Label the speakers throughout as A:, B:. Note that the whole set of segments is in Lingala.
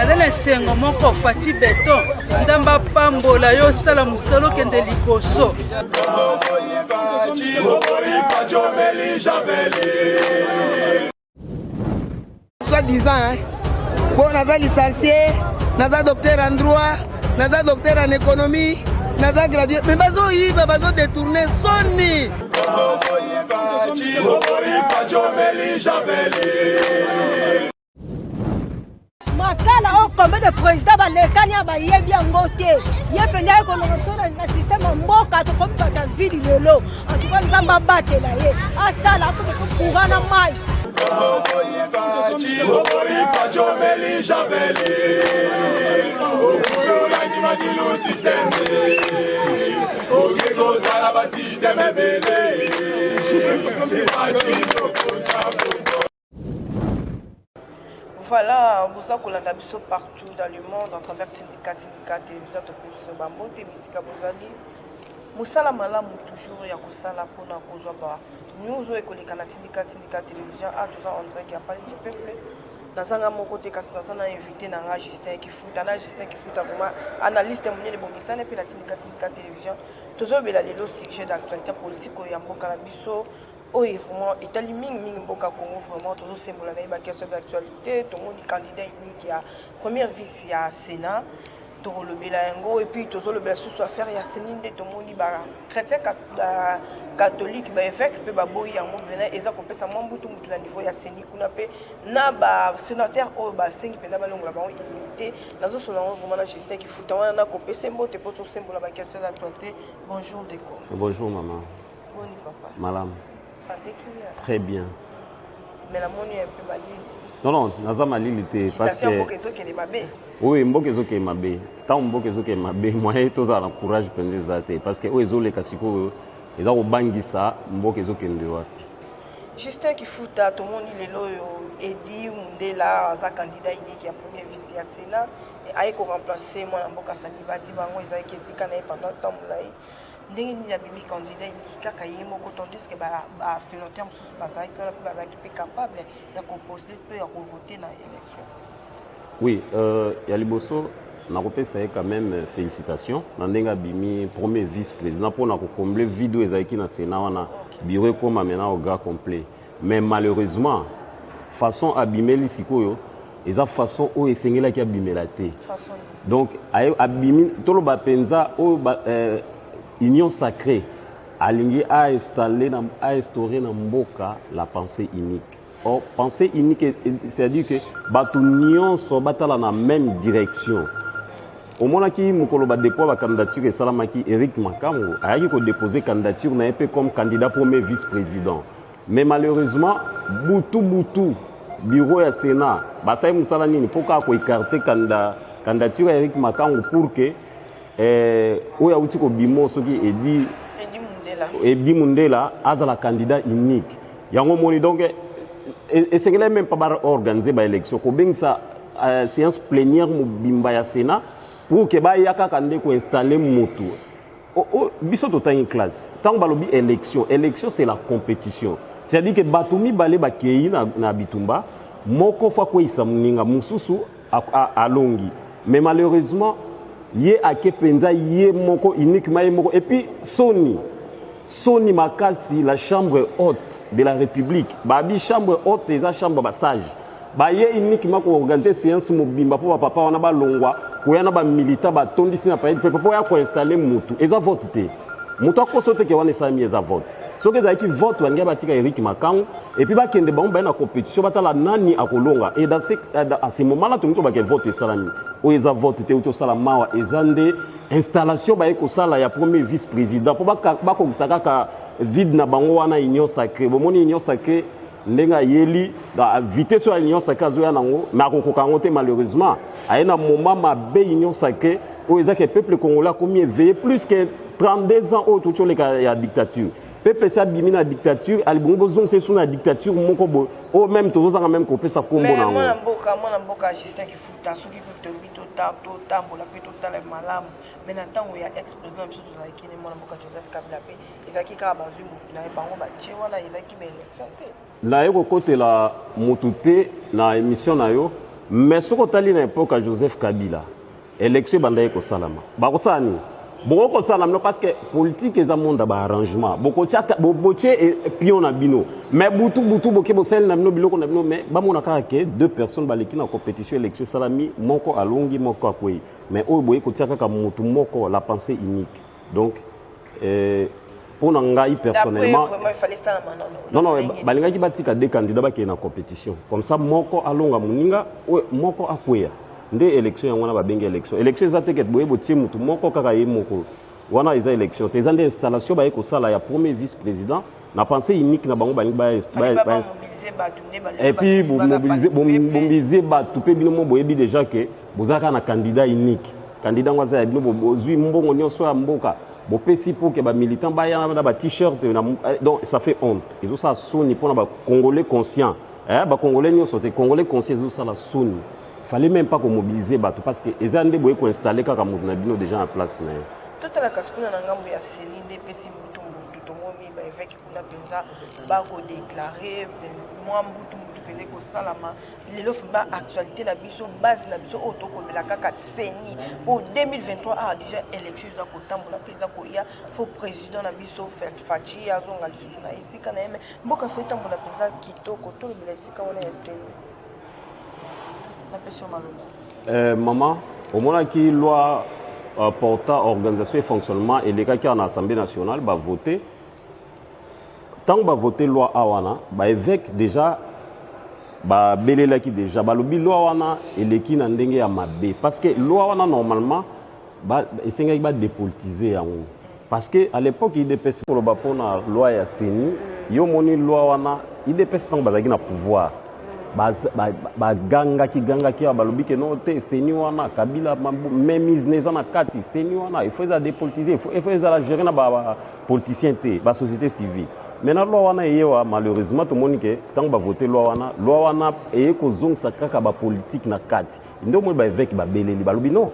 A: Nadana sengo moko fati beton. Ndamba pambola yo sala musolo kende likoso.
B: Soi-disant, hein. Bon, naza licencié, naza docteur en droit, naza docteur en économie, naza gradué. Mais bazo yiba, bazo détourner soni.
C: Makala o combien de présidents balekani abayebi yango te ye penda ye kolongoso na système mboka to comme bata ville lelo en tout cas nzamba batela ye asala akuto kugana mai
D: Voilà, vous avez partout dans le monde, en travers syndicat, télévision, télévision, musique, Moussala Malam toujours ya kusala pona kozwa ba news o ekoleka na syndicat télévision a tout ça on dirait qu'il y a parlé du peuple dans un mon côté kasi dans un invité na Justin Kifuta vraiment analyste monene bongisana puis la syndicat télévision toujours bela lelo sujet d'actualité politique o ya mboka na biso. Oui, vraiment, Italie mingi mboka Congo vraiment toujours symbole na question d'actualité tout le monde candidat qui a première vice ya Sénat tout le belango et puis toujours le belango soit faire ya Séninde tout le monde ba chrétien catholique ba évêque peut ba boyi ya mobena eza ko pesa mwambutu mutu na niveau ya Séni kuna pe na ba sénateur o ba sengi penda ba longola ba immunité nazo solo vraiment na Justin Kifuta wana na ko pesa mbote pour tout symbole ba question d'actualité. Bonjour Déco.
E: Bonjour maman.
D: Boni papa.
E: Madame.
D: Santé qui vient.
E: Très bien.
D: Mais la monnaie est un peu malade.
E: Non, naza malili te parce que oui, mbokezo ke mabe. Tant mbokezo ke mabe, moi toza na courage penze zate parce que o ezole kasiko eza ko bangisa mbokezo ke ndewapi.
D: Justin Kifuta tout le monde il est là Edi Mundela za candidat qui a premier vice à Sénat et a ko remplacer moi na mboka Saliba di bango eza ke sikana pendant temps mulai. Ndenge ni abimi candidat il kaka yemo ko tandis que ba sénateur mususu bazai que la ba qui est capable ya ko poster peut ya ko voter na élection.
E: Oui, ya liboso na kopesa quand même félicitations na ndenga bimi premier vice-président pour na ko combler vidéo ezaki na Sénat wana bureau comme maintenant au gars complet. Mais malheureusement façon abimeli sikoyo eza façon o esengela ki abimela te. Donc abimi tolo ba penza o union sacrée alingi a installé a instauré na mboka la pensée unique. Or pensée unique c'est-à-dire que batu nyonso batala na même direction. Au moment qui mukolo ba dépôt ba candidature et salamaki Eric Makambo a ko déposer candidature na peu comme candidat premier vice-président. Mais malheureusement butu bureau ya Sénat ba sai musala nini poka ko écarter candidature Eric Makambo pour que oya uti ko bimo soki Edi Mundela azala candidat unique. Yango moni donc et c'est même pas organiser ba élection ko bengisa séance plénière mo bimba ya Sénat pour que ba yaka kande ko installer moto. Biso to ta une classe. Tant balobi élection c'est la compétition. C'est-à-dire que batumi balé ba kei na bitumba moko fa ko isamuninga mususu alongi. Mais malheureusement yé ake penza yé moko uniquement yé moko et puis Soni makasi la chambre haute de la République babi chambre haute eza chambre basage ba yé uniquement ko organiser séance mobimba pour papa wana ba longwa ko yana ba milita ba tondisi na pa pour ya ko installer mutu eza vote te mutu ko sote ke wana sami eza vote so que qui vote wanga batika Eric Makangu et puis ba kende ba na compétition batala nani akolonga et dans ce moment là tout ba ke vote salami o eza vote te uto sala mawa ezande installation ba eko sala ya premier vice-président pour ba ko gisaka vide na bango wana union sacrée bo moni union sacrée ndenga yeli da vitesse sur union sacrée zo ya nango na ko kangote malheureusement ayena moment mabe union sacrée o eza que peuple congolais comme éveillé plus que 32 ans au tout les ya dictature. Peuple ça bimi na dictature albongo zon c'est sous la dictature moko bo o même tous ça même ko pesa kombo na ngo
D: mais mona mboka Justin Kifuta soki peut to tambola pe to tala malamu mais na tango ya ex-président biso to zaki ne mona mboka Joseph Kabila pe ezaki ka bazu na bango ba che wana ezaki ba élection te
E: la yoko kote la motute na émission na yo mais ce qu'on a dit à l'époque à Joseph Kabila, élection bandaye ko salama. Ba ko sani. Bon ko salama parce que politique est un monde ba arrangement. Boko tchaka boche et pion na bino. Mais butu boke bo sel na bino biloko na bino mais ba mona ka ke deux personnes ba leki na compétition élection salami moko alongi moko akwei. Mais oyo boye ko tchaka ka mutu moko la pensée unique. Donc pour Nangaï personnellement.
D: Il fallait ça
E: non, balinga qui batika deux candidats qui est en compétition. Comme ça, moko alonga muninga, moko akwea. Nde élection wana ba benga élection. Élection za teket boye botie mutu moko kaka ye moko. Wana isa élection. Tes ande installation ba eko sala ya premier vice-président. Na pensée unique na bango balinga ba et puis mobiliser ba tout pe bino mo boye bi déjà que bozaka na candidat unique. Candidat ngwaza ya bino bozui mbongo nyonso ya mboka. Bon, pour que les militants aient un t-shirt, donc ça fait honte. Ils ont ça sonné pour les Congolais conscients. Les Congolais Congolais conscients, ils ont ça la sonné. Il fallait même pas qu'on mobilise parce que les gens ont installé quand on a déjà en place.
D: Tout à la casse, on a Céline, des petits boutons, évêque qui a déclaré, moi, ko salama lelo ba actualité la biso base na biso auto ko la kaka seni pour 2023 a déjà élection za ko tambola peza ko ya fo président na biso Fachi azonga lisusu na isika na yeme mboka fe tambola peza kitoko to le isika wana ya seni la pression malo
E: maman au moment qui loi portant organisation et fonctionnement et les cas qui en assemblée nationale va voter tant va voter loi awana ba évêque déjà ba belela ki déjà ba lobi loi wana eleki na ndenge ya mabe parce que loi wana normalement ba esenga ba dépolitiser yango parce que à l'époque il dépêche pour le bapona loi ya seni yo moni loi wana il dépêche tant bazaki na pouvoir ba ganga ki ba lobi ke non te seni wana Kabila même mise neza na kati seni wana il faut ça dépolitiser il faut ça la gérer na ba politicien te ba société civile. Maintenant, la loi wana malheureusement tout le monde que tant que voter loi wana et que zong sakaka ba politique na kati. Ndo mo ba évêque ba beleli ba lobi non.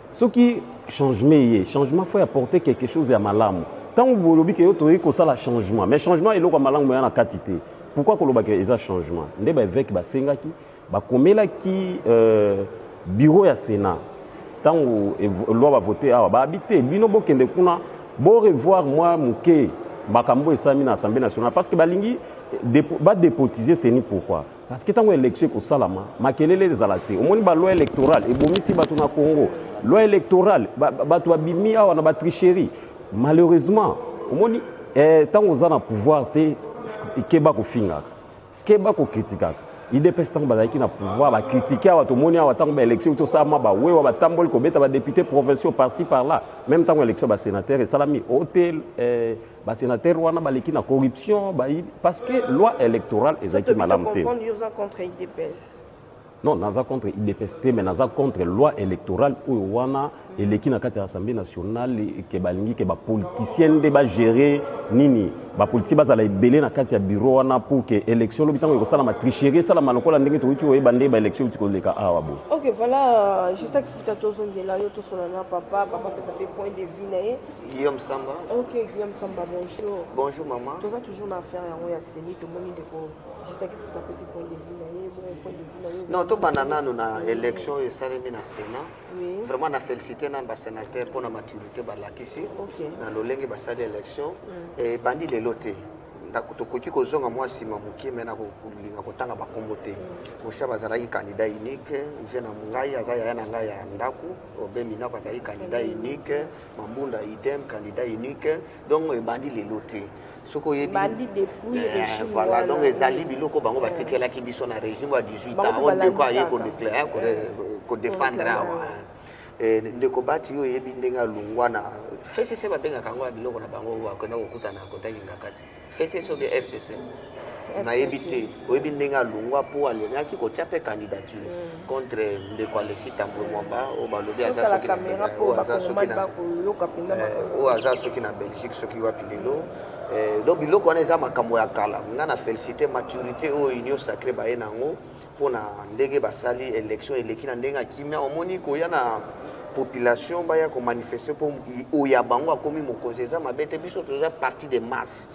E: Ce qui changement faut apporter quelque chose ya malamu. Tant que lobi que yo to ko ça la changement, mais changement eloko malamu ya na katité. Pourquoi ko loba que eza changement? Nde ba évêque ba sengaki ba komela ki bureau ya Sénat. Tant que loi va voter ba habiter bino bokende kuna bo revoir moi muke Bakambo et Sami na Assemblée nationale parce que balingi va dépolitiser seni pourquoi parce que tant que élection ko salama makelele les alaté au moins ba loi électorale et bomisi batu na Congo loi électorale batu abimi awa na ba tricherie malheureusement au moins tant aux ana pouvoir te keba ko finga keba ko critiquer il dépêche tant bazaki na pouvoir ba critiquer awa to moni awa tant ba élection to sama ba wewa ba tambol ko beta ba député provinciaux par-ci par-là même temps élection ba sénateur et salami hôtel ba sénateur wana ba leki na corruption ba parce que loi électorale ezaki malamu te
D: contre IDPS
E: non naza contre IDPS mais naza contre loi électorale oyo wana eleki na kati ya Assemblée nationale ke balingi ke ba politicien de ba gérer nini ba politique bazala ebele na kati ya bureau wana pour que élection lo bitango ko sala ma tricherie sala malokola ndenge to uti oyeba ndenge ba élection uti ko leka awa bo.
D: OK voilà juste que futa to zongela yo to solana papa pesa pe point de vue nae
F: Guillaume Samba.
D: OK Guillaume Samba bonjour.
F: Bonjour maman.
D: Tu vas toujours na faire yango ya seni to moni de ko juste que futa pe point de vue nae bon point de vue nae.
F: Non to banana no na élection et salemi na Sénat.
D: Oui.
F: Vraiment na féliciter na ba sénateur pour la maturité ba lakisi.
D: OK.
F: Na lolenge ba sala élection et bandi le loté. Ndakutokoki ko zonga moi sima mukie mena ko kulinga ko tanga ba kombote. Mosha bazalaki candidat unique, vient na mungai azaya na ngai ya ndaku, obemina bazali candidat unique, Mambunda idem candidat unique. Donc bandi le loté. Soko yebi
D: bandi depuis
F: voilà donc ezali biloko bango batikela ki biso na régime wa 18 ans on de quoi yeko déclarer ko défendre ndeko bati yo yebi ndenga lungwana FCC babenga kango biloko na bango wakona kokuta na kotaki ngakati FCC be FCC na yebite oyebi ndenga lungwa po alengaki ko tchape candidature contre ndeko Alexis Tambwe Mwamba o balobi aza soki na aza soki na Belgique soki wapi lelo donc biloko wana eza makambo ya kala nga na félicité maturité o union sacrée baye nango pona ndenge basali élection eleki na ndenge kimia omoni ko yana population baya ko manifester pour oya bango akomi mokonzi eza mabete biso toza parti de masse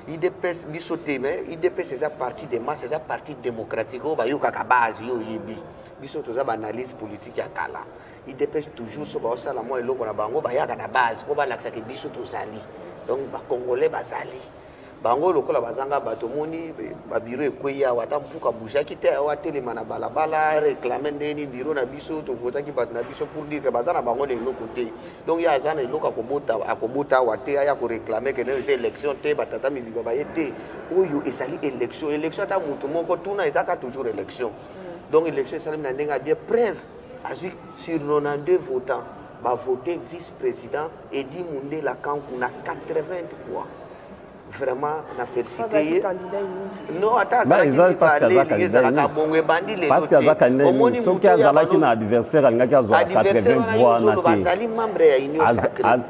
F: IDPS biso te mais IDPS eza parti de masse eza parti démocratique o bayoka ka base yo yebi biso toza ba analyse politique ya kala IDPS toujours so ba osala mo eloko na bango bayaka na base po balakisa ke biso tozali donc ba congolais bazali bango lokola bazanga bato moni ba bureau ekweya wata mpuka bujaki te wa telema na balabala réclamer ndeni bureau na biso to vota ki bat na biso pour dire que bazana bango le côté donc ya azana eloko akobota wate ya ko réclamer que ne élection te batata mi biba yete oyo ezali élection ta mutu moko tuna ezaka toujours élection donc élection ezali na ndenga bien preuve azui sur 92 votants ba voter vice-président Edi Mundela Kanku na 80 voix. Vraiment, on a félicité. Non, attends, ça va pas parce que parce que ça candidat ceux qui ont qui na adversaire alingaki azwa 80 voix na te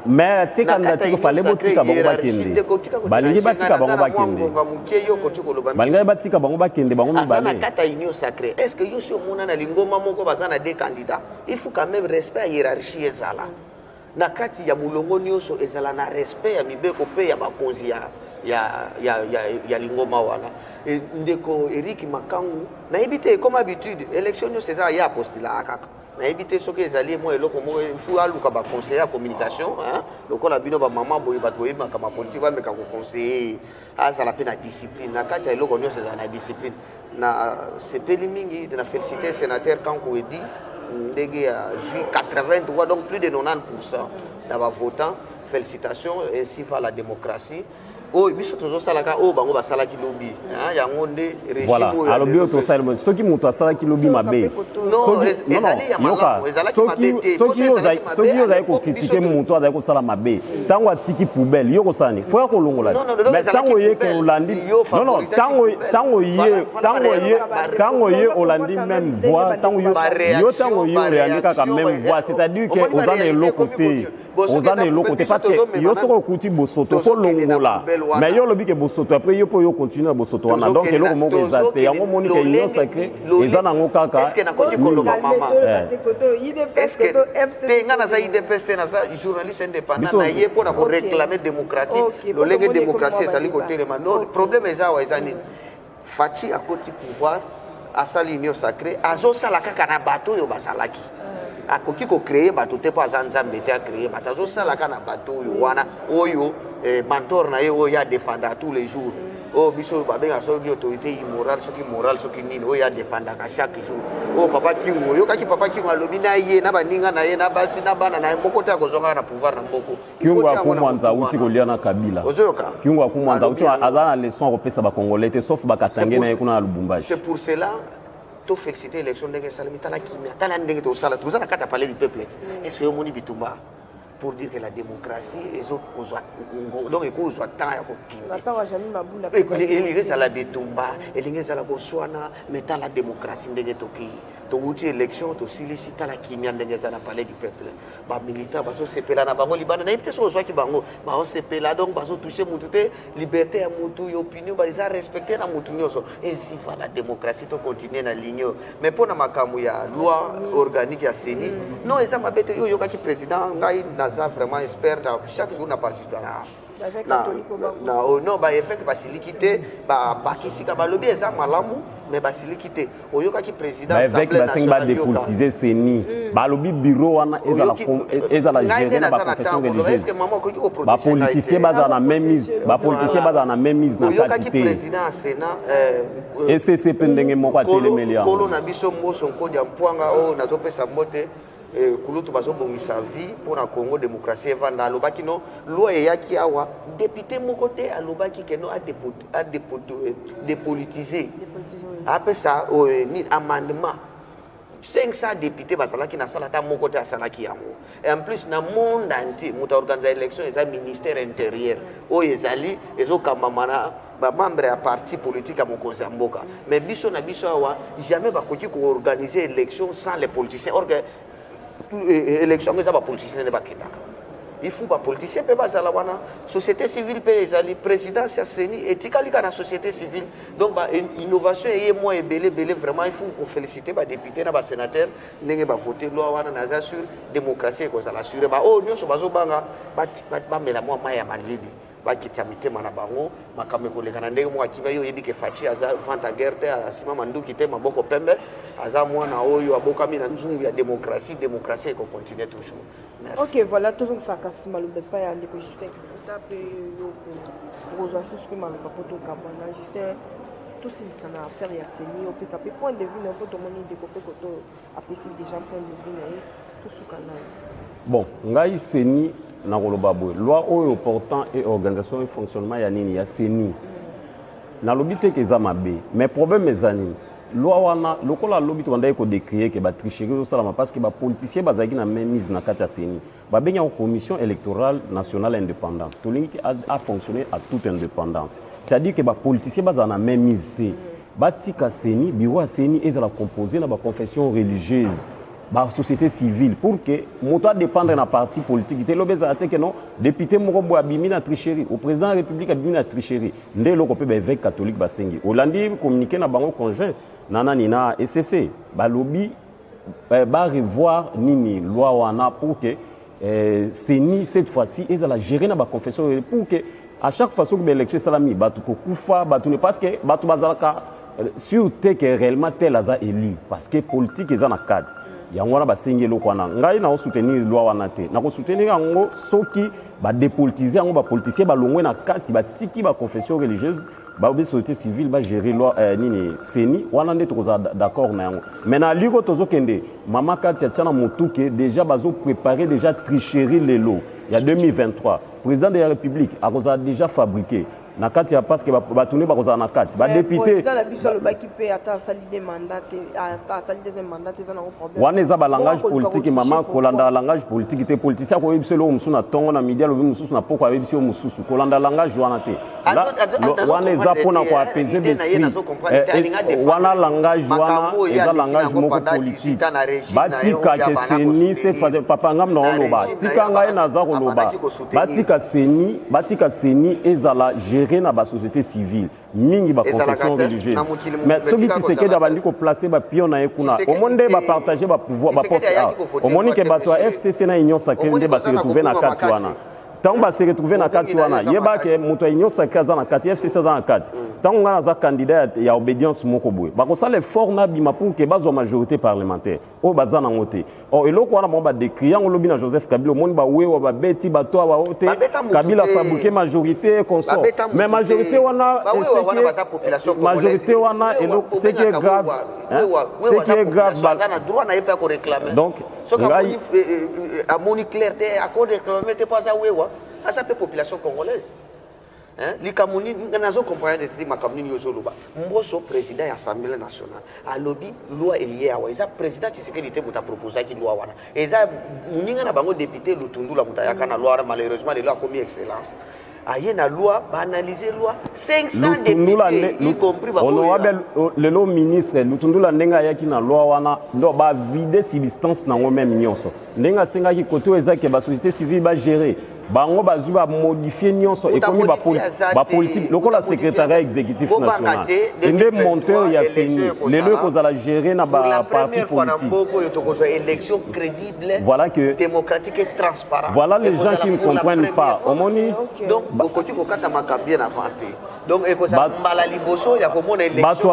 F: mais tu candidat fallait botika bango bakende balingi batika bango bakende balingi batika bango bakende bango mibale na kata union sacrée est-ce que yo sur mona na lingoma moko bazana des candidats il faut quand même respect à hiérarchie ezala na kati ya mulongo nyonso ezala na respect ya mibeko pe ya bakonzi ya lingoma wana ndeko Eric Makangu na ebité comme habitude élection nyonso eza ya postila akaka na ebité soki ezali mo eloko mo fu aluka ba conseiller communication hein lokola bino ba mama boye bato boye makama politique ba meka ko conseiller azala pe na discipline na kati ya eloko nyonso eza na discipline na sepeli mingi na féliciter sénateur Kanku Edi ndege ya 83 donc plus de 90% d'aba votant félicitations ainsi va la démocratie oh biso tozo salaka oh bango ba salaki lobby hein yango nde régime
E: voilà alors bio to salimo soki muto asalaki lobby mabe
F: non ezali ya malamu ezalaki mabete
E: soki ozali ko critiquer muto azali ko sala mabe tango atiki poubelle yo ko sani faut ko longola mais tango ye ke olandi non tango ye olandi même voix tango yo tango yo réandika ka même voix c'est-à-dire que ozana eloko te ozana eloko te parce que yo soko kuti bosoto faut longola mais yo lobi ke bosoto après yo po yo continuer bosoto wana donc eloko moko ezate yango moni ke union sacrée ezana ngo kaka
F: est-ce que na koti koloba mama est-ce que tenga na za IDPS na za journaliste indépendant na ye pour na ko réclamer démocratie lo lenge démocratie ezali ko telema non problème ezawa ezani Fachi a koti pouvoir asali union sacrée azosala kaka na bato yo basalaki akoki ko créer bato te pa zanzambe te a créer bato azosala kaka na bato yo wana oyo mentor na ye oyo ya défendre tous les jours oh biso babenga soki autorité immorale soki nini oyo ya défendre chaque jour oh papa kingo yo kaki papa kingo alobi na ye na baninga na ye na basi na bana na mboko te akozonga na pouvoir na mboko
E: kingo akumwanza uti kolia na Kabila
F: ozoyoka
E: kingo akumwanza uti azana leçon repesa ba congolais te sauf bakatange na ye kuna na Lubumbashi
F: c'est pour cela to féliciter l'élection ndenge salami tala kimia tala ndenge to sala tout ça na kata parler du peuple est-ce que yo moni bitumba pour dire que la démocratie est au donc il cause temps ya ko kinga
D: attends jamais mabula
F: il reste à la bitumba et l'ingi ala ko swana mais la démocratie ndenge toki to wuti élection to silicita la kimia ndenge za na parler du peuple ba militant ba so sepela na bango libana na ipte so zo ki bango ba o sepela donc ba so toucher mutu te liberté ya mutu opinion ba za respecter na mutu nyoso ainsi va la démocratie to continuer na ligne mais pour na makamu ya loi organique ya CENI non eza mabete yo yoka ki président ngai naza vraiment expert chaque jour na participer non ba effet basilikité ba kisika ba lobby eza malamu mais basilikité oyoka ki président
E: assemblée nationale ba dépolitiser CENI ba lobby bureau wana ezala gérer na ba confession religieuse ba politicien baza na même mise ba politicien baza na même mise na
F: oyoka ki président Sénat
E: et c'est pendenge moko atelemeli
F: kolo na biso moso nkodi ya mpwanga o nazopesa mbote kulutu bazobongisa vie pour na Congo démocratie evanda alobaki no loi eyaki awa député moko te alobaki ke no a dépolitiser apesa ni amendement 500 députés bazalaki na sala ta moko te asalaki yango et en plus na monde entier muta organiser élection eza ministère intérieur o ezali ezokamamana ba membre ya parti politique ya mokonzi ya mboka mais biso na biso awa jamais bakoki ko organiser élection sans les politiciens or que élection eza ba politiciens ne bakendaka il faut pas politicien peut pas la wana société civile peut les alliés présidence ya CENI et tikalika na société civile donc ba innovation et moi et belé vraiment il faut qu'on féliciter ba député na ba sénateur ndenge ba voter loi wana na za sur démocratie ko ça l'assurer ba oh nyoso bazo banga ba mela moi maya malili ba kitamite mana bango makame ko lekana ndenge mo akiba yo yebi ke fachi aza vanta guerre asima manduki te maboko pembe aza mwana oyo abokami na nzungu ya démocratie ko continuer toujours.
D: Merci. Ok, voilà, tout ça casse malube pas ya ndeko Justin Kifuta pe yo pour chose que maluba poto kabana Justin tout ça na affaire ya CENI au ça peut point de vue un peu tout monde décoper koto apprécie déjà point de vue na tout ce canal.
E: Bon, ngai CENI na koloba boy loi oyo portant et organisation et fonctionnement ya nini ya CENI na lobite ke za mabe mais problème ezani loi wana lokola lobite wanda ko décrier que ba tricherie au salama parce que ba politicien bazaki na même mise na kati ya CENI ba benga commission électorale nationale indépendante to linki a fonctionné à toute indépendance c'est-à-dire que ba politicien bazana même mise té ba tika CENI bureau CENI ezala composé na ba confession religieuse la société civile pour que moto dépendre d'un parti politique te lobeza que non député moko bo abimi na tricherie au président de la République abimi na tricherie ndé loko pe ba évêque catholique basengi olandi communiquer na bango conjoint nanani na SCC ba lobby ba revoir nini loi wana pour que CENI cette fois-ci ezala gérer na ba confession pour que à chaque fois que l'élection salami batu ko kufa batu ne parce que batu bazalaka sur que réellement tel aza élu parce que politique ezana cadre yango wana basengi eloko wana ngai na soutenir loi wana te na ko soutenir yango soki ba dépolitiser yango ba politicien ba longwe na kati ba tiki ba confession religieuse ba obi société civile ba gérer loi nini CENI wana nde toza d'accord na yango mais na liko tozo kende mama kati ya tshana motuke déjà bazo préparer déjà tricherie lelo il y a 2023 président de la République a déjà fabriqué na kati ya parce que ba tourner ba kozana kati ba député
D: dans la biso le baki pe ata sali des mandats ata sali des mandats za na problème
E: wana za ba langage politique mama kolanda langage politique te politicien ko yebiselo musu na tongo na media lo musu na poko yebiselo musu kolanda langage wana te wana za pona ko apaiser d'esprit wana langage wana eza langage moko politique batika ke CENI c'est papa ngam na loba tika ngai na za ko loba batika CENI ezala gérer na ba société civile mingi ba confession religieuse mais ce qui c'est que d'abandi ko placer ba pion na ekuna au monde ba partager ba pouvoir ba poste au monde que bato FCC na union sacrée nde ba se retrouver na kati wana tant ba se retrouver na kati wana yeba ke moto union sacrée za na kati FCC za na kati tant nga za candidat ya obédience moko boy ba ko ça le fort na bima pour que bazo majorité parlementaire o baza na ngote o eloko wana mo ba décrire ngo lobi na Joseph Kabila monde ba wewa ba beti bato wa ote Kabila fabriquer majorité consort mais majorité wana majorité wana eloko c'est qui est grave c'est qui est grave
F: baza na droit na yepa ko réclamer
E: donc
F: à moni clarté à ko réclamer te pas ça wewa à sa population congolaise. Les Camerounais n'ont compris de traiter ma Cameroun yozoluba. Mboso président de l'Assemblée nationale. A lobby loi est liée à wa. Isa président Tshisekedi te muta proposer qui loi wana. Isa muninga na bango député Lutundu la muta yakana loi malheureusement les lois commis excellence. Aïe na loi ba analyser loi 500 députés y compris ba
E: honorable le ministre Lutundu la ndenga yaki na loi wana ndo ba vider substance na ngo même nyonso. Ndenga senga ki koto ezaki ba société civile ba gérer bango bazu ba modifier nyonso ekomi ba politique lokola secrétariat exécutif national inde monteur ya CENI lelo kozala gérer na ba parti politique
F: élection crédible
E: voilà que
F: démocratique et transparent
E: voilà les gens qui ne comprennent pas omoni
F: donc bokoti ko kata makabie na vanté donc ekoza mbala liboso ya komona élection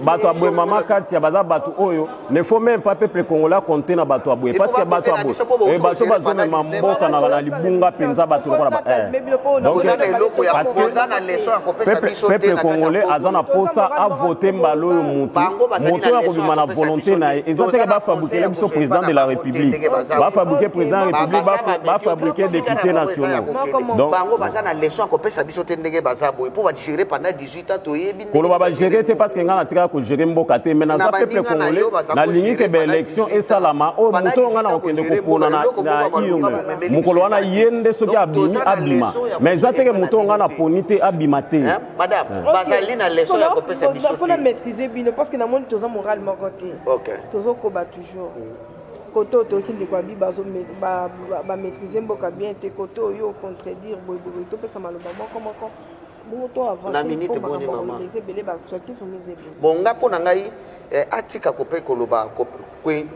E: bato aboye mama kati ya baza bato oyo ne faut même pas peuple congolais compter na bato aboye parce que bato aboye et bato bazona mamboka na libunga penza bato lokola ba donc parce que peuple congolais azana posa a voter mbalo yo mutu ya kobima na volonté na ezoteka ba fabriquer biso président de la République ba fabriquer président de la République ba fabriquer député national
F: donc bango bazana leçon ko pesa biso te ndenge bazaboye pour gérer pendant 18 ans toyebi
E: ko ba gérer te parce que ngana tika ko gérer mboka te mais na za peuple congolais na ligne ke be élection et salama o mutu ngana okende ko pona na iyongo mukolo wana yende soki abimi abima mais za teke mutu ngana ponite abima te
F: madame bazali na leçon ya ko pesa biso
D: faut la maîtriser bien parce que na monde toza moral moko te
F: OK
D: tozo ko ba toujours koto toki ndeko abi maîtriser mboka bien te koto yo contredire boye topesa maloba moko
F: na minute boni mama bon nga mpo na ngai atika kope koloba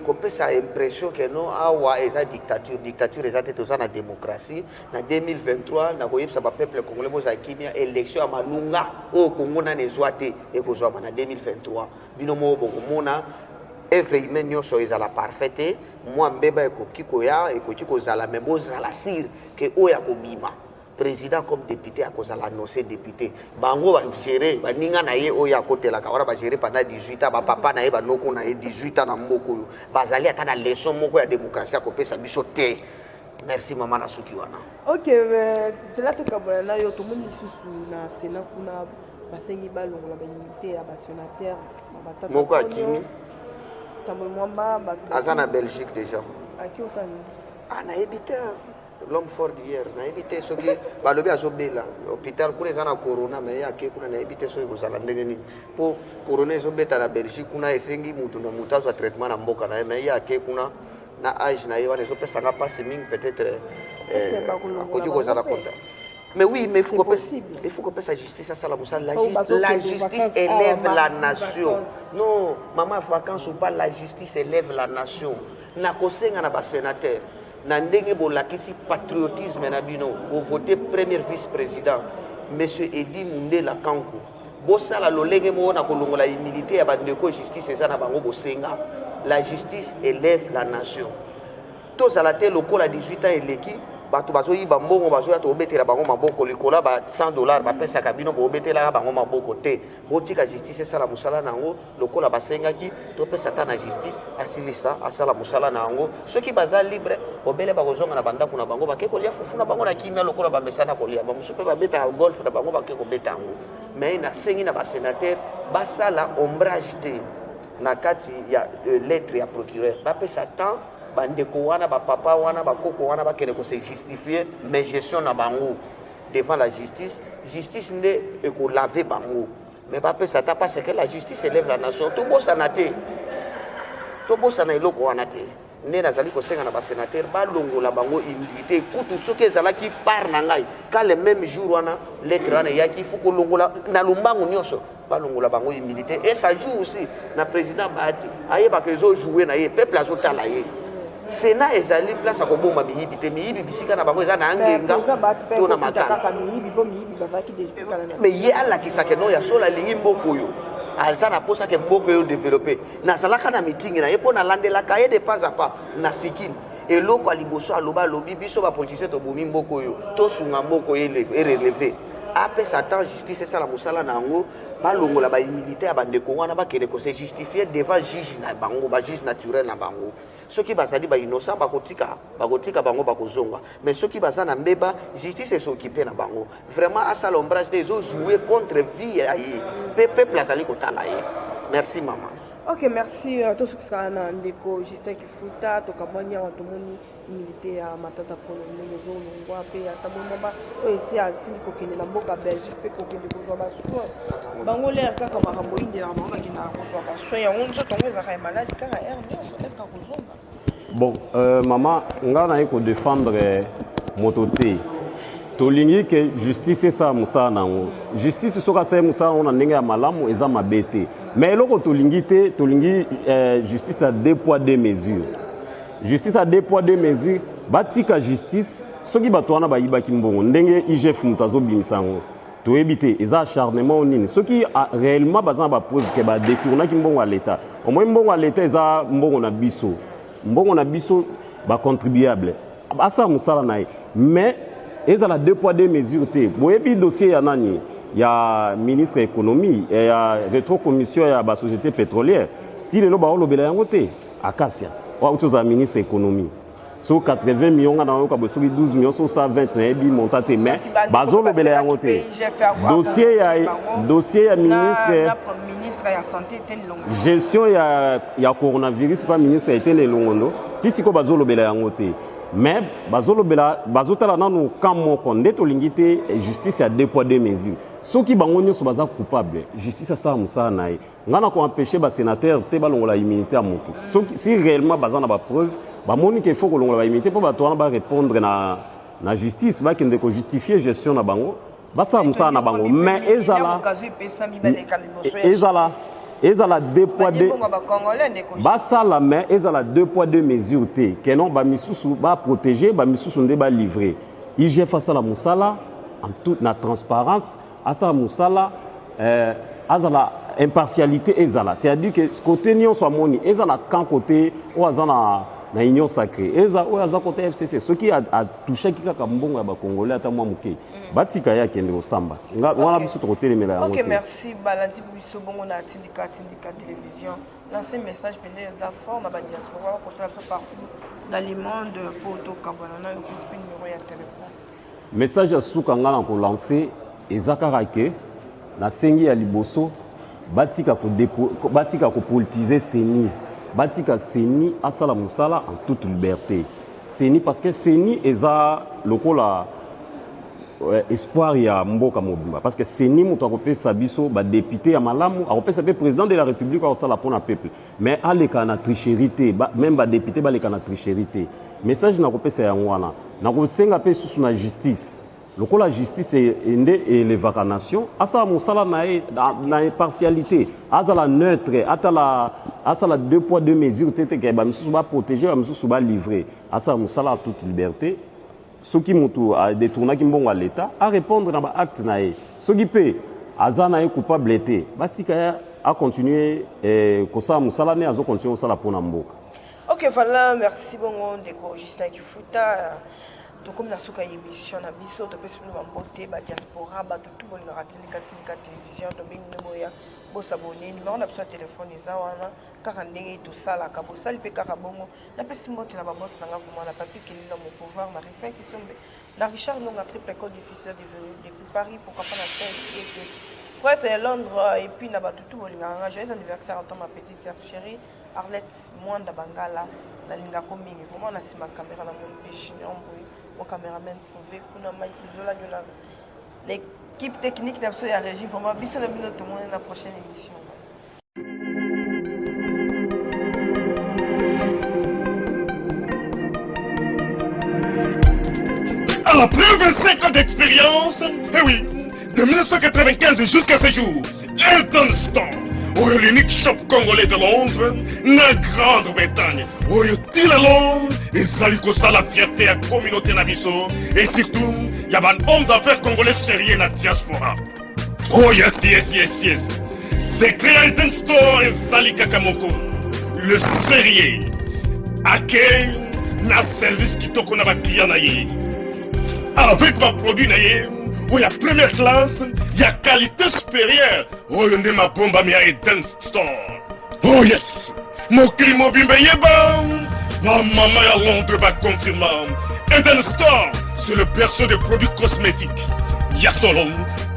F: kopesa impression ke no awa eza dictature eza te toza na démocratie na 2023 na koyebisa bapeuple congolais bozala kimia élection ya malunga oyo kongo nani ezwa te ekozwama na 2023 bino moko bokomona œuvre humaine nyonso ezala parfait te mwa mbeba ekoki koya ekoki kozala me bozala sire ke oyo akobima président comme député à cause de l'annoncé député bango va gérer baninga na ye oya côté la kawara ba gérer pendant 18 ans ba papa na ye ba noko na ye 18 ans na mboko bazali ata na leçon moko ya démocratie ko pesa biso te merci maman na suki wana
D: OK c'est là que kabona yo to moni susu na sénat kuna basengi balongola ba unité ya ba sénateur ba batata
F: moko akimi
D: tambo mwamba ba
F: azana Belgique déjà
D: aki osani
F: na ebité l'homme fort d'hier na évité ce qui balobi azobela hôpital kuna ezana corona mais ya ke kuna na évité so kozala ndenge nini po corona ezobeta na Belgique kuna esengi mutu na mutu azwa traitement na mboka na mais ya ke kuna na âge na ye wana ezopesa nga passe mingi peut-être akodi kozala contact mais oui mais il faut que ça justice ça la justice élève la nation non maman vacances ou pas la justice élève la nation na kosenga na ba sénateur na ndenge bolakisi patriotisme na bino bo voter premier vice-président monsieur Edi Mundela Kanku bosala lolenge mo na kolongola humilité ya bandeko justice eza na bango bosenga la justice élève la nation tozala te lokola 18 ans eleki bato bazoyiba mbongo bazoya tobetela bango maboko likola ba $100 bapesaka bino bobetela bango maboko te botika justice esala mosala nango lokola basengaki topesa ta na justice asilisa asala mosala nango soki baza libre obele bakozonga na bandako na bango bake kolia fufu na bango na kimia lokola bamesana kolia bamosusu mpe babeta golf na bango bake kobeta yango mais nasengi na basénateur basala ombrage te na kati ya lettre ya procureur bapesa temps bandeko wana ba papa wana ba koko wana ba kene ko se justifier mais gestion na bango devant la justice nde eko laver bango mais pas ça ta parce que la justice élève la nation to bossa na eloko wana te ne nazali ko senga na ba sénateur ba longola bango humilité kutu soki ezalaki par na ngai ka le même jour wana lettre wana yaki faut ko longola na lumbango nyonso ba longola bango humilité et ça joue aussi na président Bahati ayeba que zo jouer na ye peuple azotala ye Sénat ezali place ko bomba miyibi te miyibi bisika na bango eza na ngenga to na makala mais ye ala kisaka no ya sola lingi mboko yo azana posa ke mboko yo développer na salaka na meeting na ye pona landela kaye de pas à pas na fikini eloko aliboso aloba lobi biso ba politicien to bomi mboko yo to sunga mboko ye relever après Satan justice ça la musala na ngo balongola ba militaire bandeko wana ba kele ko se justifier devant juge na bango ba juge naturel na bango soki bazali ba innocent bakotika bango bakozonga mais soki bazana mbeba justice s'occuper na bango vraiment à ça l'ombrage des autres jouer contre vie ya peuple azali kotala ye merci maman.
D: OK, merci à tous ceux qui sont dans ndeko Justin Kifuta to kabanya watu moni milité ya matata colonel zo longwa pe ya tabomba esi asili ko kende na mboka Belgique pe ko kende ko ba soin bango l'air kaka makambo inde na bango kina ko so ba soin ya onzo tongeza ka malade kaka air est-ce ka kozonga
E: bon maman ngana iko défendre mototé tolingi ke justice esa musa nango justice soka sa musa ona ndenge ya malamu eza mabete mais eloko tolingi te tolingi justice à deux poids deux mesures justice à deux poids deux mesures batika justice soki bato wana bayibaki mbongo ndenge IGF mutu azobimisa yango toyebi te eza acharnement nini soki réellement baza na bapreuve ke badetournaki mbongo ya leta omoi mbongo ya leta eza mbongo na biso bacontribuable asa mosala na ye mais ezala deux poids deux mesures te boyebi dossier ya nani ya ministre économie ya rétrocommission ya ba société pétrolière ti lelo baolobela yango te akasia wa autre chose ministre économie so 80 millions na yoka bosoki 12 millions so 120 na ebi montate mais bazolobela yango te dossier ya ministre
D: ya santé ten longo
E: gestion ya coronavirus pas ministre était le longondo ti siko bazolobela yango te mais bazotala nanu kamoko nde tolingi te justice ya deux poids deux mesures ceux qui bango nyonso baza coupable justice asala mosala na ye ngana ko empêcher ba sénateur te balongola immunité à moto si réellement baza na ba preuve bamoni ke faut kolongola ba immunité po bato wana ba répondre na justice ba kende ko justifier gestion na bango basala mosala na bango mais ezala deux poids deux basala mais ezala deux poids deux mesures te kenon ba misusu ba protéger ba misusu nde ba livrer IGF asala mosala en toute la transparence asala mosala azala impartialité ezala c'est-à-dire que côté nion soit moni ezala quand côté o azana na union sacrée eza o aza côté FCC ce qui a touché kaka mbongo ya ba congolais ata mwa muke batika ya kende osamba wana biso to côté lemela ya
D: OK merci balandi biso bongo na tindika télévision lancer message pendant la forme na ba diaspora côté la partout dans le monde pour to kabana na yo respect numéro ya téléphone
E: message à Soukanga na ko lancer ezakara ke na sengi ya liboso batika ko politiser Seni batika Seni asala musala en toute liberté Seni parce que Seni eza lokola espoir ya mboka mobimba parce que Seni moto akopesa biso ba député ya malamu akopesa pe président de la république akosala pona peuple mais aleka na tricherité même ba député baleka na tricherité message na kopesa ya ngwana na kosenga pe susu na justice lokola justice ende elevaka nation asala mosala na impartialité azala neutre asala deux poids deux mesures tete ke ba misusu ba protéger ba misusu ba livrer asala mosala à toute liberté soki moto a détournaki mbongo à l'état à répondre na ba acte na ye soki pe azana ye coupable te batika ya a continuer kosala mosala ne azo continuer kosala pona mboka.
D: OK voilà merci bongo ndeko Justin Kifuta to comme na suka émission na biso to pesi no mbote ba diaspora ba tout bon na tindika télévision to bingi moya bo s'abonner numéro na biso téléphone eza wana kaka ndenge to sala ka bo sali pe kaka bongo na pesi mbote na ba boss na nga vraiment na papier qui na mon pouvoir na refin qui sombe na Richard non na triple code difficile depuis Paris pourquoi pas na Saint-Étienne pour être à Londres et puis na ba tout bon nga joyeux anniversaire à ma petite sœur chérie Arlette Mwanda Bangala na linga komingi vraiment na sima caméra na mon péché mon caméraman prouvé kuna mai izola yola l'équipe technique d'abso ya régie vraiment biso na bino tout monde na prochaine émission.
G: Alors après 25 ans d'expérience, eh oui, de 1995 jusqu'à ce jour, Elton Storm, l'unique shop congolais de Londres, na Grande-Bretagne, il est Londres, et Zaliko ça la fierté à la communauté nabiso, et surtout, il y a un homme d'affaires congolais sérieux dans la diaspora. Oh yes, yes, yes, yes. C'est créé Elton Store et Zalika Kamoko, le sérieux, accueil, na service qui toko na ba client na ye. Avec ma produit na ye, où il y a première classe, il y a qualité supérieure. Oh, il y a ma bombe à Elton Store. Oh yes, mon climat bimbe yeba. Ma maman à Londres va confirmer. Elton Store, c'est le berceau des produits cosmétiques. Il y a solo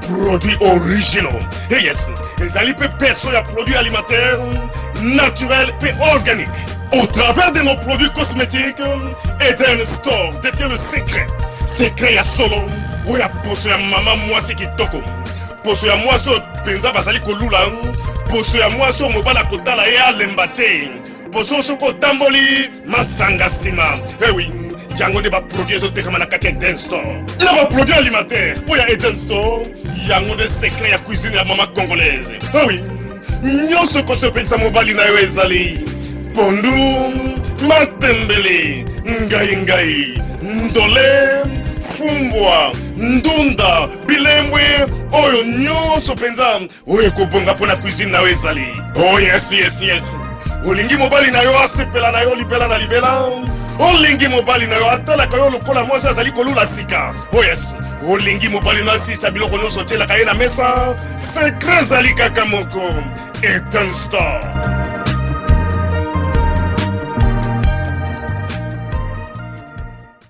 G: produits originaux. Et yes, les alipes perso y a produits alimentaires, naturels et organiques. Au travers de nos produits cosmétiques, Elton Store détient le secret. Secret ya solo. où il y a poso ya maman moi c'est qui toko poso ya moi so penza basali kolula poso ya moi so mobala kotala ya lembate poso so ko tamboli masanga sima eh oui yango ne ba produit zo tekama na kati Eden Store na ba produit alimentaire où il y a Eden Store yango de secret ya cuisine ya maman congolaise eh oui nyonso ko se pensa mobali na yo ezali pondu matembele ngai ndole fumbwa ndunda bilembwe oyo nyonso penza oyo kobonga pona cuisine na yo ezali oh yes yes yes olingi mobali na yo asepela na yo libela na libela olingi mobali na yo atalaka yo lokola mwasi azali kolula sika oh yes olingi mobali na asisa biloko nyonso otielaka ye na mesa secret ezali kaka moko Eden Store.